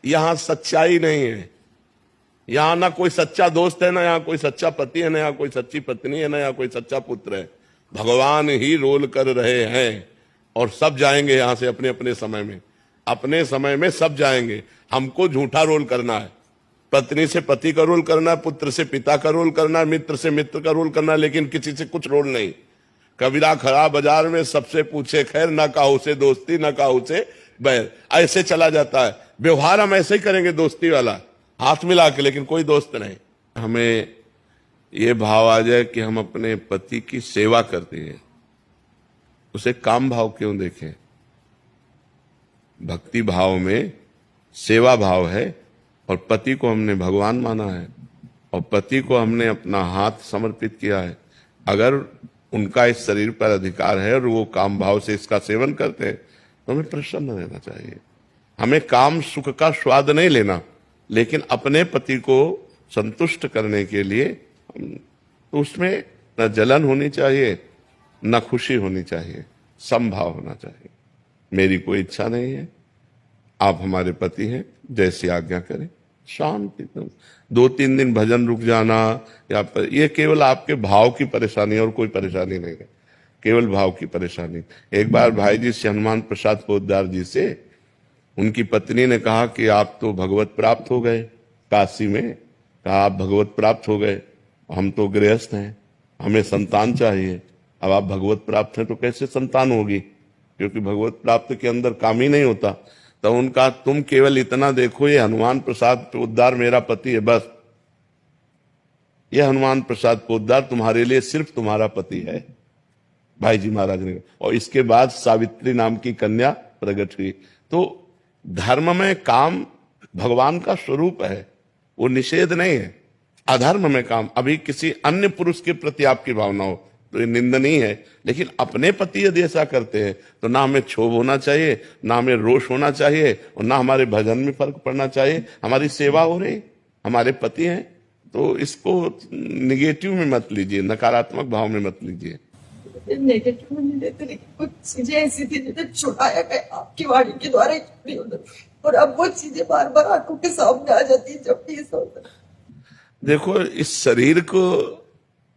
यहां सच्चाई नहीं है। यहां ना कोई सच्चा दोस्त है, ना यहां कोई सच्चा पति है, ना यहां कोई सच्ची पत्नी है, ना यहां कोई सच्चा पुत्र है। भगवान ही रोल कर रहे हैं और सब जाएंगे यहां से अपने अपने समय में। अपने समय में सब जाएंगे। हमको झूठा रोल करना है। पत्नी से पति का रोल करना है, पुत्र से पिता का रोल करना है, मित्र से मित्र का रोल करना है, लेकिन किसी से कुछ रोल नहीं। कबीरा खड़ा बाजार में, सबसे पूछे खैर, ना काहू से दोस्ती ना काहू से बैर। ऐसे चला जाता है व्यवहार। हम ऐसे ही करेंगे दोस्ती वाला, हाथ मिला के, लेकिन कोई दोस्त नहीं। हमें ये भाव आ जाए कि हम अपने पति की सेवा करते हैं, उसे काम भाव क्यों देखें। भक्ति भाव में सेवा भाव है और पति को हमने भगवान माना है और पति को हमने अपना हाथ समर्पित किया है। अगर उनका इस शरीर पर अधिकार है और वो काम भाव से इसका सेवन करते हैं तो हमें प्रसन्न रहना चाहिए। हमें काम सुख का स्वाद नहीं लेना, लेकिन अपने पति को संतुष्ट करने के लिए तो उसमें न जलन होनी चाहिए न खुशी होनी चाहिए, समभाव होना चाहिए। मेरी कोई इच्छा नहीं है, आप हमारे पति हैं, जैसी आज्ञा करें। शांति। 2-3 दिन भजन रुक जाना या ये केवल आपके भाव की परेशानी और कोई परेशानी नहीं है, केवल भाव की परेशानी। एक बार भाई जी से, हनुमान प्रसाद पोद्दार जी से, उनकी पत्नी ने कहा कि आप तो भगवत प्राप्त हो गए काशी में। कहा आप भगवत प्राप्त हो गए, हम तो गृहस्थ हैं, हमें संतान चाहिए। अब आप भगवत प्राप्त हैं तो कैसे संतान होगी, क्योंकि भगवत प्राप्त के अंदर काम ही नहीं होता। तो उनका, तुम केवल इतना देखो, ये हनुमान प्रसाद पोद्दार मेरा पति है, बस ये हनुमान प्रसाद पोद्दार तुम्हारे लिए सिर्फ तुम्हारा पति है, भाई जी महाराज ने। और इसके बाद सावित्री नाम की कन्या प्रकट हुई। तो धर्म में काम भगवान का स्वरूप है, वो निषेध नहीं है। अधर्म में काम, अभी किसी अन्य पुरुष के प्रति आपकी भावना हो तो ये निंदनीय है, लेकिन अपने पति यदि ऐसा करते हैं तो ना हमें क्षोभ होना चाहिए, ना हमें रोष होना चाहिए और ना हमारे भजन में फर्क पड़ना चाहिए। हमारी सेवा हो रही, हमारे पति हैं, तो इसको निगेटिव में मत लीजिए, नकारात्मक भाव में मत लीजिए। नेगेटिव में नहीं लेते, लेकिन कुछ चीजें ऐसी थी जिन्हें छुड़ाया गया आपकी वाणी के द्वारा, और अब वो चीजें बार बार आंखों के सामने आ जाती है जब भी ये होता है। देखो, इस शरीर को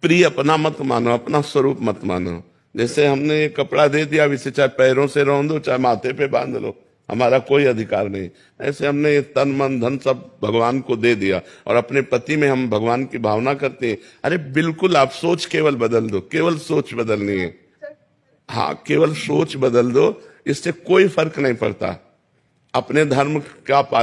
प्रिय अपना मत मानो, अपना स्वरूप मत मानो। जैसे हमने ये कपड़ा दे दिया, अब इसे चाहे पैरों से रौंद दो चाहे माथे पे बांध लो, हमारा कोई अधिकार नहीं। ऐसे हमने ये तन मन धन सब भगवान को दे दिया और अपने पति में हम भगवान की भावना करते हैं। अरे बिल्कुल, आप सोच केवल बदल दो, केवल सोच बदलनी है। हाँ, केवल सोच बदल दो, इससे कोई फर्क नहीं पड़ता। अपने धर्म का